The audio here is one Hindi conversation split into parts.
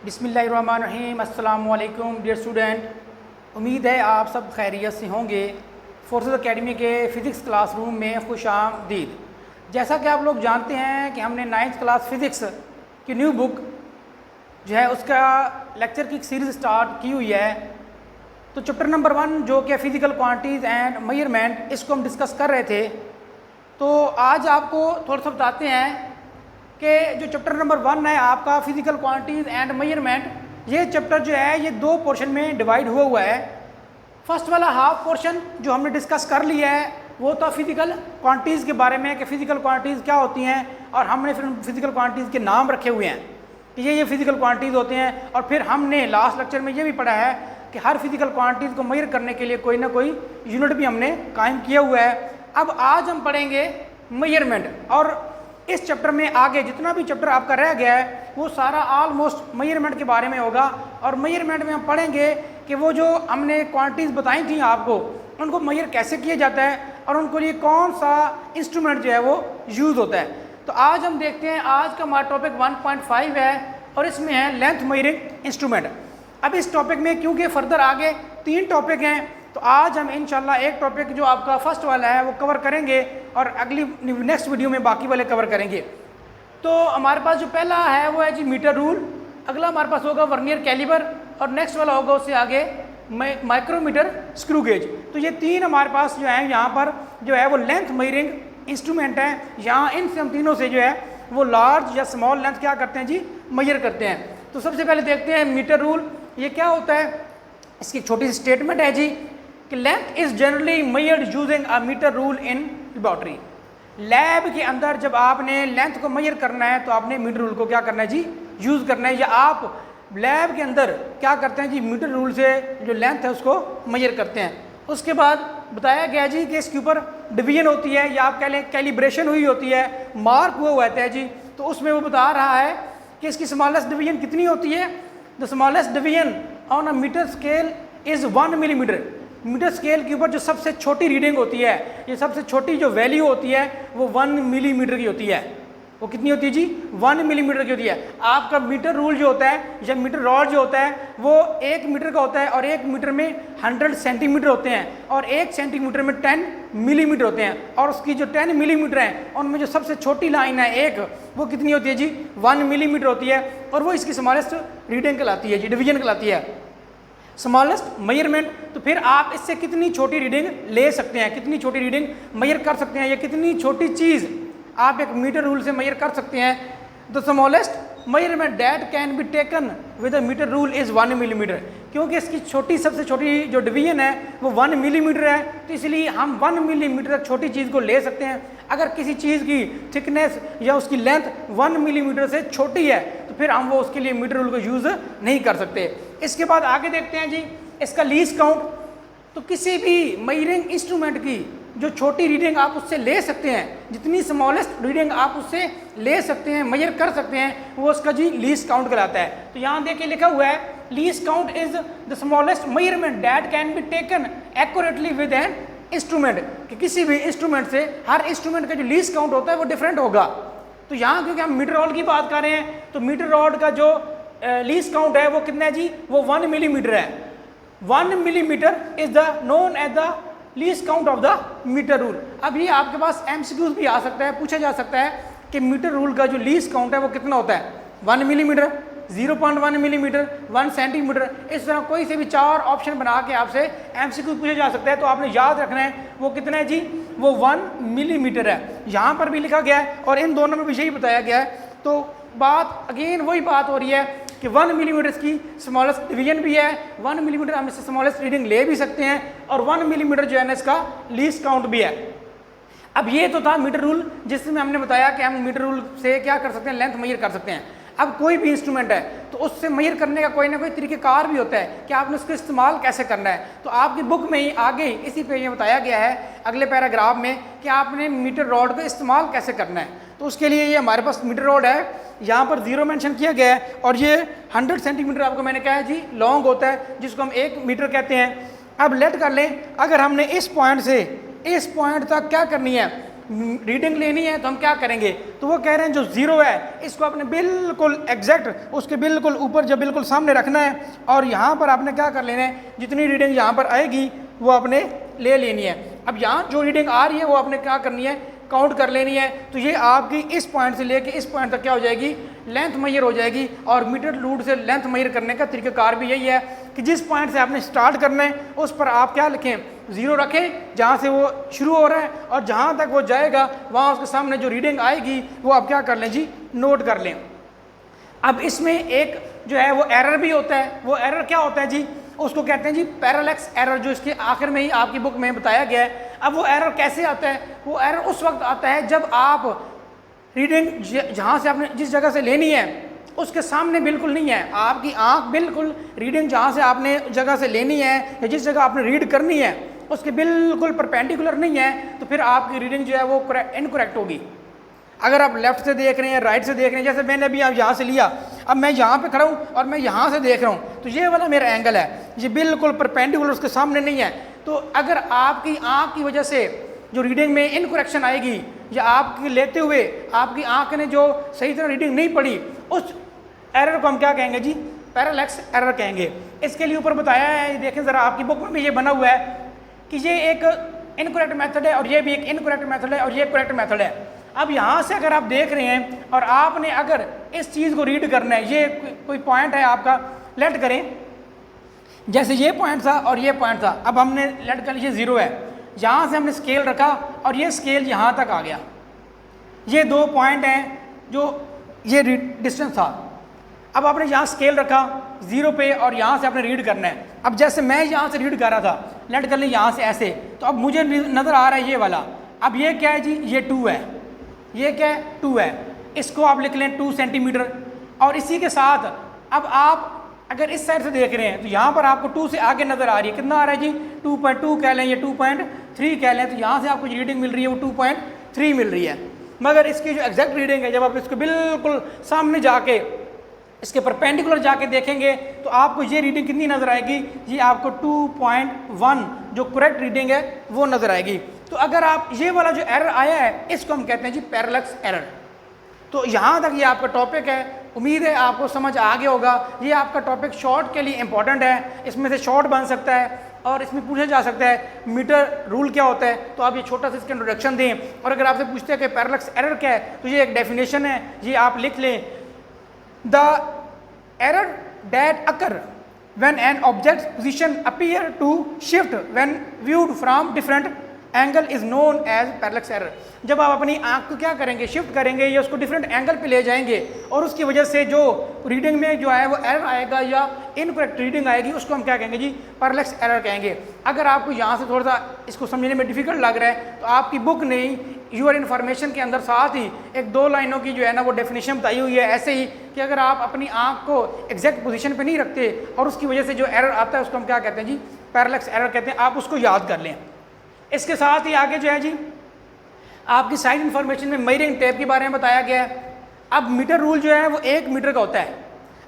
बिस्मिल्लाहिर्रहमानिर्रहीम। अस्सलामु अलैकुम डियर स्टूडेंट, उम्मीद है आप सब खैरियत से होंगे। फोर्सेस एकेडमी के फ़िज़िक्स क्लासरूम में खुशामदीद। जैसा कि आप लोग जानते हैं कि हमने 9th क्लास फ़िज़िक्स की न्यू बुक जो है उसका लेक्चर की एक सीरीज़ स्टार्ट की हुई है। तो चैप्टर नंबर 1 जो कि फ़िज़िकल क्वांटिटीज़ एंड मेजरमेंट, इसको हम डिस्कस कर रहे थे। तो आज आपको थोड़ा सा बताते हैं कि जो चैप्टर नंबर 1 है आपका फ़िज़िकल क्वांटिटीज़ एंड मेजरमेंट, ये चैप्टर जो है ये 2 पोर्शन में डिवाइड हुआ है। फर्स्ट वाला हाफ पोर्शन जो हमने डिस्कस कर लिया है वो था फ़िज़िकल क्वांटिटीज़ के बारे में कि फ़िज़िकल क्वांटिटीज़ क्या होती हैं, और हमने फिर फ़िज़िकल क्वांटिटीज़ के नाम रखे हुए हैं कि ये फ़िज़िकल क्वांटिटीज़ होते हैं। और फिर हमने लास्ट लेक्चर में ये भी पढ़ा है कि हर फ़िज़िकल क्वांटिटीज़ को मेजर करने के लिए कोई ना कोई यूनिट भी हमने कायम किया हुआ है। अब आज हम पढ़ेंगे मेजरमेंट, और इस चैप्टर में आगे जितना भी चैप्टर आपका रह गया है वो सारा ऑलमोस्ट मेजरमेंट के बारे में होगा। और मेजरमेंट में हम पढ़ेंगे कि वो जो हमने क्वांटिटीज़ बताई थी आपको, उनको मेजर कैसे किया जाता है और उनको लिए कौन सा इंस्ट्रूमेंट जो है वो यूज़ होता है। तो आज हम देखते हैं, आज का हमारा टॉपिक 1.5 है और इसमें है लेंथ मेजरिंग इंस्ट्रूमेंट। अब इस टॉपिक में क्योंकि फर्दर आगे 3 टॉपिक हैं, तो आज हम इंशाल्लाह एक टॉपिक जो आपका फर्स्ट वाला है वो कवर करेंगे और अगली नेक्स्ट वीडियो में बाकी वाले कवर करेंगे। तो हमारे पास जो पहला है वो है जी मीटर रूल, अगला हमारे पास होगा वर्नियर कैलिबर, और नेक्स्ट वाला होगा उससे आगे माइक्रोमीटर स्क्रू गेज। तो ये 3 हमारे पास जो है यहाँ पर जो है वो लेंथ मेजरिंग इंस्ट्रूमेंट है। यहाँ इनसे हम तीनों से जो है वो लार्ज या स्मॉल लेंथ क्या करते हैं जी, मेजर करते हैं। तो सबसे पहले देखते हैं मीटर रूल, ये क्या होता है। इसकी छोटी सी स्टेटमेंट है जी कि length is generally measured using a metre rule in laboratory. Lab के अंदर जब आपने लेंथ को मेजर करना है तो आपने मीटर रूल को क्या करना है जी, यूज़ करना है, या आप लैब के अंदर क्या करते हैं जी, मीटर रूल से जो लेंथ है उसको मेजर करते हैं। उसके बाद बताया गया जी कि इसके ऊपर डिवीजन होती है, या आप कह लें कैलिब्रेशन हुई होती है, मार्क हुआ होता है जी। तो उसमें वो बता रहा है कि इसकी स्मॉलेस्ट डिवीजन कितनी होती है। The smallest division on a metre scale is 1 millimetre. Metre scale के ऊपर जो सबसे छोटी रीडिंग होती है, ये सबसे छोटी जो वैल्यू होती है वो 1 मिलीमीटर की होती है। वो कितनी होती है जी, 1 मिलीमीटर की होती है। आपका मीटर रूल जो होता है या मीटर रॉड जो होता है वो 1 मीटर का होता है, और 1 मीटर में 100 सेंटीमीटर होते हैं, और 1 सेंटीमीटर में 10 मिलीमीटर होते हैं। और उसकी जो 10 मिलीमीटर है उनमें जो सबसे छोटी लाइन है एक, वो कितनी होती है जी, 1 मिलीमीटर होती है, और वो इसकी स्मॉलेस्ट रीडिंग कहलाती है जी, डिवीजन कहलाती है, स्मॉलेस्ट मेजरमेंट। तो फिर आप इससे कितनी छोटी रीडिंग ले सकते हैं, कितनी छोटी रीडिंग मेजर कर सकते हैं, या कितनी छोटी चीज़ आप एक मीटर रूल से मेजर कर सकते हैं। The smallest measurement that can be taken with a metre rule is 1 millimetre. क्योंकि इसकी छोटी सबसे छोटी जो डिवीजन है वो 1 मिलीमीटर है, तो इसलिए हम 1 मिलीमीटर तक छोटी चीज़ को ले सकते हैं। अगर किसी चीज़ की थिकनेस या उसकी लेंथ 1 मिलीमीटर से छोटी है तो फिर हम वो उसके लिए मीटर रूल को यूज़ नहीं कर सकते। इसके बाद आगे देखते हैं जी इसका लीस्ट काउंट। तो किसी भी मेजरिंग इंस्ट्रूमेंट की जो छोटी रीडिंग आप उससे ले सकते हैं, जितनी स्मॉलेस्ट रीडिंग आप उससे ले सकते हैं, मेजर कर सकते हैं, वो उसका जी लीस्ट काउंट कहलाता है। तो यहाँ देखिए लिखा हुआ है least count is the smallest measurement that can be taken accurately with an instrument. कि किसी भी इंस्ट्रूमेंट से, हर इंस्ट्रूमेंट का जो लीस्ट काउंट होता है वो डिफरेंट होगा। तो यहाँ क्योंकि हम मीटर रॉड की बात कर रहे हैं तो मीटर रॉड का जो लीस्ट काउंट है वो कितना है जी, वो 1 मिलीमीटर है। 1 millimetre is the known as the least count of the metre rule. अब ये आपके पास एमसीक्यूज भी आ सकता है, पूछा जा सकता है कि मीटर रूल का जो लीस्ट काउंट है वो कितना होता है, 1 मिलीमीटर, 0.1 मिलीमीटर, 1 सेंटीमीटर। इस तरह कोई से भी 4 ऑप्शन बना के आपसे एमसीक्यू पूछा जा सकता है। तो आपने याद रखना है वो कितना है जी, वो 1 मिलीमीटर है। यहाँ पर भी लिखा गया है और इन दोनों में भी यही बताया गया है। तो बात अगेन वही बात हो रही है कि 1 मिलीमीटर की स्मॉलेस्ट डिवीजन भी है, 1 मिलीमीटर हम इससे स्मॉलेस्ट रीडिंग ले भी सकते हैं, और 1 मिलीमीटर जो है ना इसका लीस्ट काउंट भी है। अब ये तो था मीटर रूल जिसमें हमने बताया कि हम मीटर रूल से क्या कर सकते हैं, लेंथ मेजर कर सकते हैं। अब कोई भी इंस्ट्रूमेंट है तो उससे मेजर करने का कोई ना कोई तरीक़ेकार भी होता है कि आपने उसको इस्तेमाल कैसे करना है। तो आपकी बुक में ही आगे इसी पेज में बताया गया है अगले पैराग्राफ में कि आपने मीटर रॉड का इस्तेमाल कैसे करना है। तो उसके लिए ये हमारे पास मीटर रॉड है, यहाँ पर 0 मेंशन किया गया है, और ये 100 सेंटीमीटर आपको मैंने कहा है जी लॉन्ग होता है, जिसको हम 1 मीटर कहते हैं। अब लेट कर लें, अगर हमने इस पॉइंट से इस पॉइंट तक क्या करनी है, रीडिंग लेनी है तो हम क्या करेंगे, तो वो कह रहे हैं जो ज़ीरो है इसको आपने बिल्कुल एग्जैक्ट उसके बिल्कुल ऊपर जब बिल्कुल सामने रखना है, और यहाँ पर आपने क्या कर लेना है, जितनी रीडिंग यहाँ पर आएगी वो आपने ले लेनी है। अब यहाँ जो रीडिंग आ रही है वो आपने क्या करनी है, काउंट कर लेनी है। तो ये आपकी इस पॉइंट से लेके इस पॉइंट तक क्या हो जाएगी, लेंथ मेजर हो जाएगी। और मीटर रूट से लेंथ मेजर करने का तरीकाकार भी यही है कि जिस पॉइंट से आपने स्टार्ट करना है उस पर आप क्या लिखें, ज़ीरो रखें जहाँ से वो शुरू हो रहा है, और जहाँ तक वो जाएगा वहाँ उसके सामने जो रीडिंग आएगी वो आप क्या कर लें जी, नोट कर लें। अब इसमें एक जो है वो एरर भी होता है। वो एरर क्या होता है जी, उसको कहते हैं जी पैरालैक्स एरर, जो इसके आखिर में ही आपकी बुक में बताया गया है। अब वो एरर कैसे आता है, वो एरर उस वक्त आता है जब आप रीडिंग जहाँ से आपने जिस जगह से लेनी है उसके सामने बिल्कुल नहीं है, आपकी आंख बिल्कुल रीडिंग जहाँ से आपने जगह से लेनी है या जिस जगह आपने रीड करनी है उसके बिल्कुल परपेंडिकुलर नहीं है, तो फिर आपकी रीडिंग जो है वो इनकरेक्ट होगी। अगर आप लेफ्ट से देख रहे हैं, राइट से देख रहे हैं, जैसे मैंने अभी आप यहाँ से लिया, अब मैं यहाँ पे खड़ा हूँ और मैं यहाँ से देख रहा हूँ, तो ये वाला मेरा एंगल है, ये बिल्कुल परपेंडिकुलर उसके सामने नहीं है। तो अगर आपकी आँख की वजह से जो रीडिंग में इनकरेक्शन आएगी, या आपकी लेते हुए आपकी आँख ने जो सही तरह रीडिंग नहीं पढ़ी, उस एरर को हम क्या कहेंगे जी, पैरालैक्स एरर कहेंगे। इसके लिए ऊपर बताया है, देखें ज़रा आपकी बुक में भी ये बना हुआ है कि ये एक इनकरेक्ट मेथड है और ये भी एक इनकरेक्ट मेथड है और ये करेक्ट मेथड है। अब यहाँ से अगर आप देख रहे हैं और आपने अगर इस चीज़ को रीड करना है, ये कोई पॉइंट है आपका, लेट करें जैसे ये पॉइंट था और ये पॉइंट था, अब हमने लेट कर लीजिए ज़ीरो है, यहाँ से हमने स्केल रखा और ये स्केल यहाँ तक आ गया, ये दो पॉइंट हैं जो ये डिस्टेंस था। अब आपने यहाँ स्केल रखा ज़ीरो पे और यहाँ से आपने रीड करना है। अब जैसे मैं यहाँ से रीड कर रहा था, लेट कर लें यहाँ से ऐसे, तो अब मुझे नज़र आ रहा है ये वाला। अब ये क्या है जी, ये 2 है, ये क्या है 2 है, इसको आप लिख लें 2 सेंटीमीटर। और इसी के साथ अब आप अगर इस साइड से देख रहे हैं तो यहाँ पर आपको 2 से आगे नज़र आ रही है, कितना आ रहा है जी, 2.2 कह लें, ये 2.3 कह लें, तो यहाँ से आपको जो रीडिंग मिल रही है वो 2.3 मिल रही है। मगर इसकी जो एग्जैक्ट रीडिंग है, जब आप इसको बिल्कुल सामने जाके इसके परपेंडिकुलर जाके देखेंगे तो आपको ये रीडिंग कितनी नज़र आएगी, ये आपको 2.1 जो करेक्ट रीडिंग है वो नज़र आएगी। तो अगर आप ये वाला जो एरर आया है इसको हम कहते हैं जी पैरालैक्स एरर। तो यहाँ तक ये आपका टॉपिक है, उम्मीद है आपको समझ आ गया होगा। ये आपका टॉपिक शॉर्ट के लिए इंपॉर्टेंट है, इसमें से शॉर्ट बन सकता है और इसमें पूछा जा सकता है मीटर रूल क्या होता है, तो आप ये छोटा सा इसका इंट्रोडक्शन दें। और अगर आपसे पूछते हैं कि पैरालैक्स एरर क्या है, तो ये एक डेफिनेशन है, ये आप लिख लें, the error that occur when an object's position appear to shift when viewed from different angle is known as parallax error। जब आप अपनी आंख को क्या करेंगे, शिफ्ट करेंगे या उसको डिफरेंट एंगल पे ले जाएंगे और उसकी वजह से जो रीडिंग में जो है वो एरर आएगा या इनकरेक्ट रीडिंग आएगी, उसको हम क्या कहेंगे जी, पैरालैक्स एरर कहेंगे। अगर आपको यहाँ से थोड़ा सा इसको समझने में डिफिकल्ट लग रहा है तो आपकी बुक ने यूर इन्फॉर्मेशन के अंदर साथ ही एक 2 लाइनों की जो है ना वो डेफिनेशन बताई हुई है, ऐसे ही कि अगर आप अपनी आंख को एग्जैक्ट पोजीशन पे नहीं रखते और उसकी वजह से जो एरर आता है उसको हम क्या कहते हैं जी, पैरालैक्स एरर कहते हैं। आप उसको याद कर लें। इसके साथ ही आगे जो है जी आपकी साइड इन्फॉर्मेशन में मेजरिंग टेप के बारे में बताया गया है। अब मीटर रूल जो है वो 1 मीटर का होता है।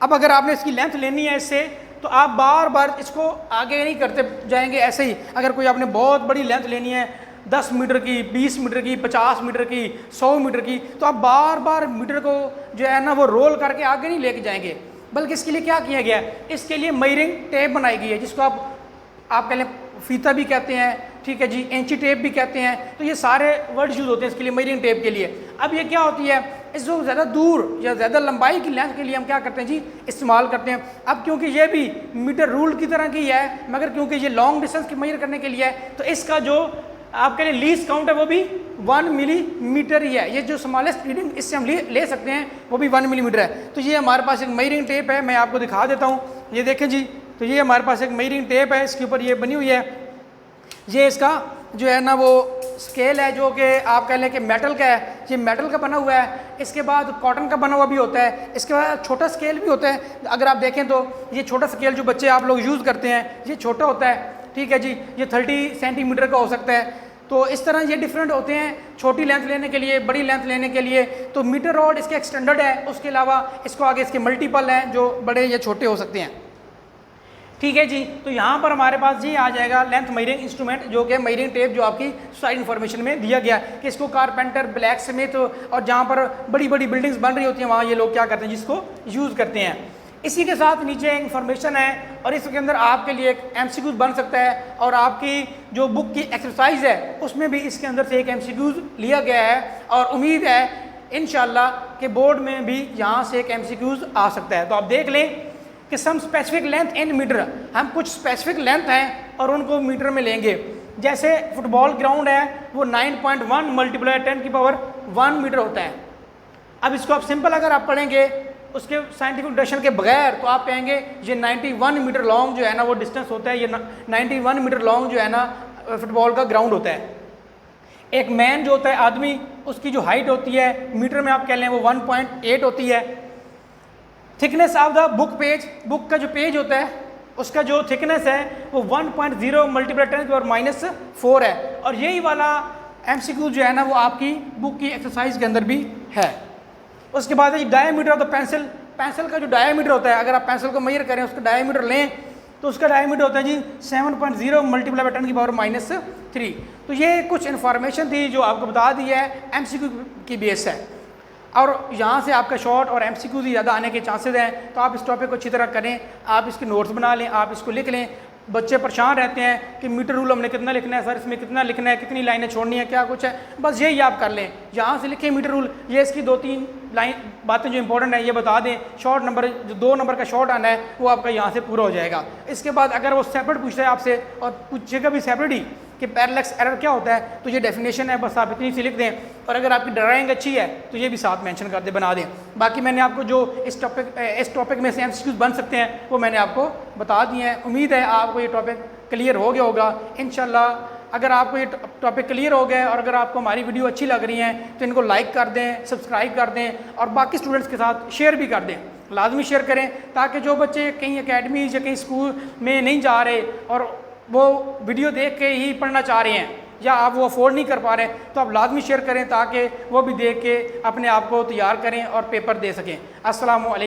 अब अगर आपने इसकी लेंथ लेनी है इससे, तो आप बार बार इसको आगे नहीं करते जाएंगे ऐसे ही। अगर कोई आपने बहुत बड़ी लेंथ लेनी है 10 मीटर की, 20 मीटर की, 50 मीटर की, 100 मीटर की, तो आप बार बार मीटर को जो है ना वो रोल करके आगे नहीं लेके जाएंगे, बल्कि इसके लिए क्या किया गया है, इसके लिए मेजरिंग टेप बनाई गई है, जिसको आप कह लें फीता भी कहते हैं, ठीक है जी, इंची टेप भी कहते हैं। तो ये सारे वर्ड यूज़ होते हैं इसके लिए, मेजरिंग टेप के लिए। अब ये क्या होती है, इसको ज़्यादा दूर या ज़्यादा लंबाई की लेंथ के लिए हम क्या करते हैं जी, इस्तेमाल करते हैं। अब क्योंकि ये भी मीटर रूल की तरह की है, मगर क्योंकि ये लॉन्ग डिस्टेंस की मेजर करने के लिए है, तो इसका जो आपके लिए लीस्ट काउंट है वो भी 1 मिलीमीटर ही है। ये जो स्मॉलेस्ट रीडिंग इससे हम ले सकते हैं वो भी 1 मिलीमीटर है। तो ये हमारे पास एक मेजरिंग टेप है, मैं आपको दिखा देता हूँ। ये देखें जी, तो ये हमारे पास एक मेजरिंग टेप है, इसके ऊपर ये बनी हुई है। ये इसका जो है ना वो स्केल है, जो कि आप कह लें कि मेटल का है, ये मेटल का बना हुआ है। इसके बाद कॉटन का बना हुआ भी होता है। इसके बाद छोटा स्केल भी होता है। अगर आप देखें तो ये छोटा स्केल जो बच्चे आप लोग यूज़ करते हैं, ये छोटा होता है, ठीक है जी, ये 30 सेंटीमीटर का हो सकता है। तो इस तरह ये डिफरेंट होते हैं, छोटी लेंथ लेने के लिए, बड़ी लेंथ लेने के लिए। तो मीटर रॉड इसके एक्सटेंडेड है, उसके अलावा इसको आगे इसके मल्टीपल हैं जो बड़े या छोटे हो सकते हैं, ठीक है जी। तो यहाँ पर हमारे पास जी आ जाएगा लेंथ मेजरिंग इंस्ट्रूमेंट, जो कि मेजरिंग टेप जो आपकी साइड इन्फॉर्मेशन में दिया गया कि इसको कारपेंटर, ब्लैक स्मिथ और जहाँ पर बड़ी बड़ी बिल्डिंग्स बन रही होती हैं वहाँ ये लोग क्या करते हैं, जिसको यूज़ करते हैं। इसी के साथ नीचे इंफॉर्मेशन है और इसके अंदर आपके लिए एक MCQ बन सकता है और आपकी जो बुक की एक्सरसाइज है उसमें भी इसके अंदर से एक MCQ लिया गया है और उम्मीद है इंशाल्लाह कि बोर्ड में भी यहाँ से एक MCQ आ सकता है। तो आप देख लें कि some specific length in metre, हम कुछ स्पेसिफिक लेंथ हैं और उनको मीटर में लेंगे। जैसे फुटबॉल ग्राउंड है वो 9.1 मल्टीप्लाई 10⁻1 मीटर होता है। अब इसको आप सिंपल अगर आप पढ़ेंगे उसके साइंटिफिक नोटेशन के बगैर तो आप कहेंगे ये 91 मीटर लॉन्ग जो है ना वो डिस्टेंस होता है, ये 91 मीटर लॉन्ग जो है ना फुटबॉल का ग्राउंड होता है। एक मैन जो होता है आदमी, उसकी जो हाइट होती है मीटर में आप कह लें वो 1.8 होती है। Thickness of the book page, book का जो पेज होता है उसका जो थिकनेस है वो 1.0 मल्टीप्लाई 10⁻⁴ है। और यही वाला MCQ जो है ना वो आपकी बुक की एक्सरसाइज के अंदर भी है। उसके बाद है diameter of the pencil, pencil का जो डायमीटर होता है, अगर आप पेंसिल को मेजर करें उसका डायमीटर लें तो उसका डायमीटर होता है जी 7.0 मल्टीप्लाई 10⁻³ तो ये कुछ इन्फॉर्मेशन थी जो आपको बता दी है, MCQ की बेस है। और यहाँ से आपका शॉर्ट और MCQ ज़्यादा आने के चांसेस हैं। तो आप इस टॉपिक को अच्छी तरह करें, आप इसके नोट्स बना लें, आप इसको लिख लें। बच्चे परेशान रहते हैं कि मीटर रूल हमने कितना लिखना है सर, इसमें कितना लिखना है, कितनी लाइनें छोड़नी है, क्या कुछ है, बस यही आप कर लें। यहाँ से लिखें मीटर रूल, ये इसकी 2-3 लाइन बातें जो इंपॉर्टेंट है ये बता दें। शॉर्ट नंबर जो 2 नंबर का शॉर्ट आना है वो आपका यहाँ से पूरा हो जाएगा। इसके बाद अगर वो सेपरेट पूछता है आपसे और पूछेगा भी सेपरेट ही कि पैरेलैक्स एरर क्या होता है तो ये डेफिनेशन है, बस आप इतनी सी लिख दें। और अगर आपकी ड्राइंग अच्छी है तो ये भी साथ मेंशन कर दे, बना दें। बाकी मैंने आपको जो इस टॉपिक में से MCQ बन सकते हैं वो मैंने आपको बता दिए हैं। उम्मीद है आपको ये टॉपिक क्लियर हो गया होगा इंशाल्लाह। अगर आपको ये टॉपिक क्लियर हो गया और अगर आपको हमारी वीडियो अच्छी लग रही है तो इनको लाइक कर दें, सब्सक्राइब कर दें और बाकी स्टूडेंट्स के साथ शेयर भी कर दें। लाजमी शेयर करें ताकि जो बच्चे कहीं अकेडमीज या कहीं स्कूल में नहीं जा रहे और वो वीडियो देख के ही पढ़ना चाह रहे हैं या आप वो अफोर्ड नहीं कर पा रहे तो आप लाजमी शेयर करें ताकि वो भी देख के अपने आप को तैयार करें और पेपर दे सकें। अस्सलाम वालेकुम।